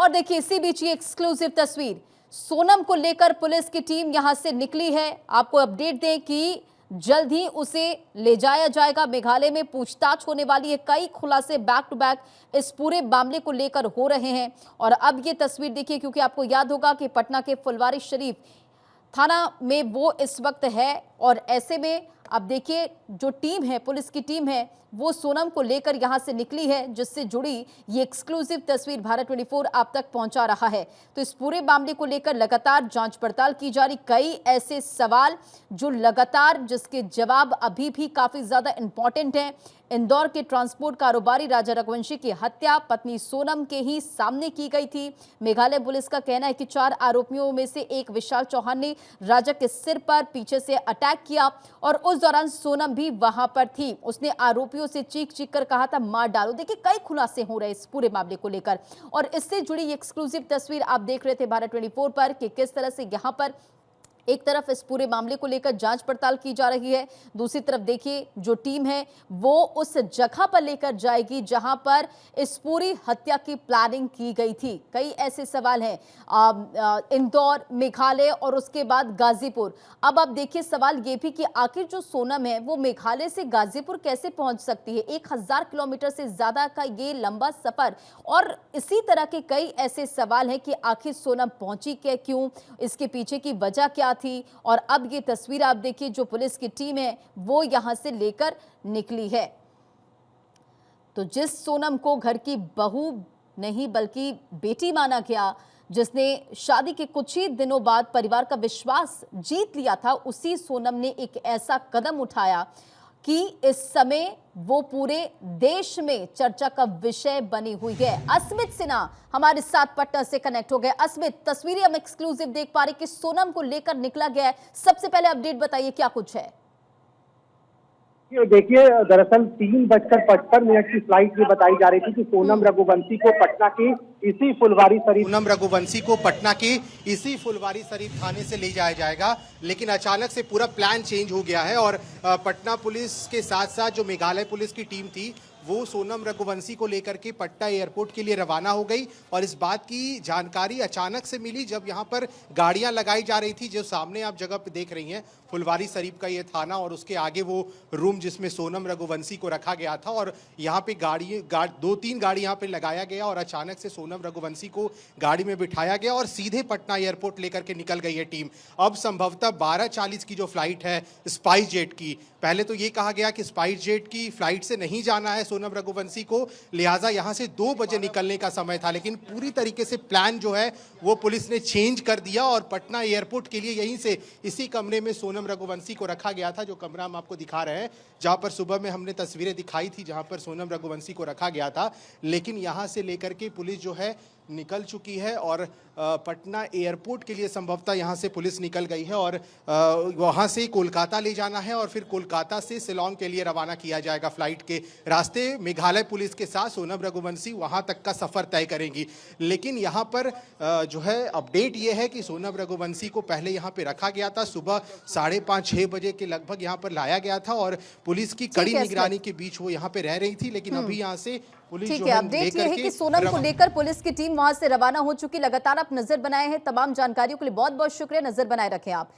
और देखिए इसी बीच ये एक्सक्लूसिव तस्वीर, सोनम को लेकर पुलिस की टीम यहां से निकली है। आपको अपडेट दें कि जल्द ही उसे ले जाया जाएगा। मेघालय में पूछताछ होने वाली है। कई खुलासे बैक टू बैक इस पूरे मामले को लेकर हो रहे हैं। और अब ये तस्वीर देखिए, क्योंकि आपको याद होगा कि पटना के फुलवारी शरीफ थाना में वो इस वक्त है। और ऐसे में अब देखिए जो टीम है, पुलिस की टीम है, वो सोनम को लेकर यहां से निकली है, जिससे जुड़ी ये एक्सक्लूसिव तस्वीर भारत 24 आप तक पहुंचा रहा है। तो इस पूरे मामले को लेकर लगातार जांच पड़ताल की जा रही। कई ऐसे सवाल जो लगातार, जिसके जवाब अभी भी काफी ज्यादा इंपॉर्टेंट हैं। इंदौर के ट्रांसपोर्ट कारोबारी राजा रघुवंशी की हत्या पत्नी सोनम के ही सामने की गई थी। मेघालय पुलिस का कहना है कि 4 आरोपियों में से एक विशाल चौहान ने राजा के सिर पर पीछे से अटैक किया और उस दौरान सोनम भी वहां पर थी। उसने आरोपियों से चीख चीख कर कहा था मार डालो। देखिए कई खुलासे हो रहे इस पूरे मामले को लेकर, और इससे जुड़ी एक्सक्लूसिव तस्वीर आप देख रहे थे भारत 24 पर कि किस तरह से यहां पर एक तरफ इस पूरे मामले को लेकर जांच पड़ताल की जा रही है, दूसरी तरफ देखिए जो टीम है वो उस जगह पर लेकर जाएगी जहां पर इस पूरी हत्या की प्लानिंग की गई थी। कई ऐसे सवाल हैं, इंदौर, मेघालय और उसके बाद गाजीपुर। अब आप देखिए सवाल ये भी कि आखिर जो सोनम है वो मेघालय से गाजीपुर कैसे पहुंच सकती है। 1000 किलोमीटर से ज्यादा का ये लंबा सफर, और इसी तरह के कई ऐसे सवाल हैं कि आखिर सोनम पहुंची क्यों, इसके पीछे की वजह क्या थी। और अब ये तस्वीर आप देखिए, जो पुलिस की टीम है वो यहां से लेकर निकली है। तो जिस सोनम को घर की बहू नहीं बल्कि बेटी माना गया, जिसने शादी के कुछ ही दिनों बाद परिवार का विश्वास जीत लिया था, उसी सोनम ने एक ऐसा कदम उठाया कि इस समय वो पूरे देश में चर्चा का विषय बनी हुई है। अस्मित सिन्हा हमारे साथ पटना से कनेक्ट हो गए। अस्मित, तस्वीरें हम एक्सक्लूसिव देख पा रहे कि सोनम को लेकर निकला गया है। सबसे पहले अपडेट बताइए क्या कुछ है। देखिए दरअसल 3:55 की फ्लाइट ये बताई जा रही थी कि सोनम रघुवंशी को पटना की इसी फुलवारी शरीफ थाने से ले जाया जाएगा, लेकिन अचानक से पूरा प्लान चेंज हो गया है। और पटना पुलिस के साथ साथ जो मेघालय पुलिस की टीम थी वो सोनम रघुवंशी को लेकर के पटना एयरपोर्ट के लिए रवाना हो गई। और इस बात की जानकारी अचानक से मिली जब यहाँ पर गाड़ियां लगाई जा रही थी। जो सामने आप जगह पे देख रही हैं, फुलवारी शरीफ का ये थाना और उसके आगे वो रूम जिसमें सोनम रघुवंशी को रखा गया था। और यहाँ पे 2-3 गाड़ी यहाँ पे लगाया गया और अचानक से सोनम रघुवंशी को गाड़ी में बिठाया गया और सीधे पटना एयरपोर्ट लेकर के निकल गई है टीम। अब संभवतः 12:40 की जो फ्लाइट है स्पाइस जेट की, पहले तो ये कहा गया कि स्पाइस जेट की फ्लाइट से नहीं जाना है सोनम रघुवंशी को, लिहाजा यहां से 2 बजे निकलने का समय था। लेकिन पूरी तरीके से प्लान जो है वो पुलिस ने चेंज कर दिया और पटना एयरपोर्ट के लिए यहीं से इसी कमरे में सोनम रघुवंशी को रखा गया था। जो कमरा हम आपको दिखा रहे हैं, जहां पर सुबह में हमने तस्वीरें दिखाई थी जहां पर सोनम रघुवंशी को रखा गया था। लेकिन यहां से लेकर के पुलिस जो है निकल चुकी है और पटना एयरपोर्ट के लिए संभवतः यहां से पुलिस निकल गई है और वहां से कोलकाता ले जाना है और फिर कोलकाता से शिलांग के लिए रवाना किया जाएगा। फ्लाइट के रास्ते मेघालय पुलिस के साथ सोनम रघुवंशी वहां तक का सफर तय करेंगी। लेकिन यहां पर जो है अपडेट ये है कि सोनम रघुवंशी को पहले यहां पे रखा गया था, सुबह 5:30-6 बजे के लगभग यहां पर लाया गया था और पुलिस की कड़ी निगरानी के बीच वो यहां पे रह रही थी। लेकिन अभी यहां से पुलिस जो है अपडेट ये है कि सोनम को लेकर पुलिस की टीम वहां से रवाना हो चुकी। लगातार आप नजर बनाए हैं। तमाम जानकारियों के लिए बहुत बहुत शुक्रिया। नजर बनाए रखें आप।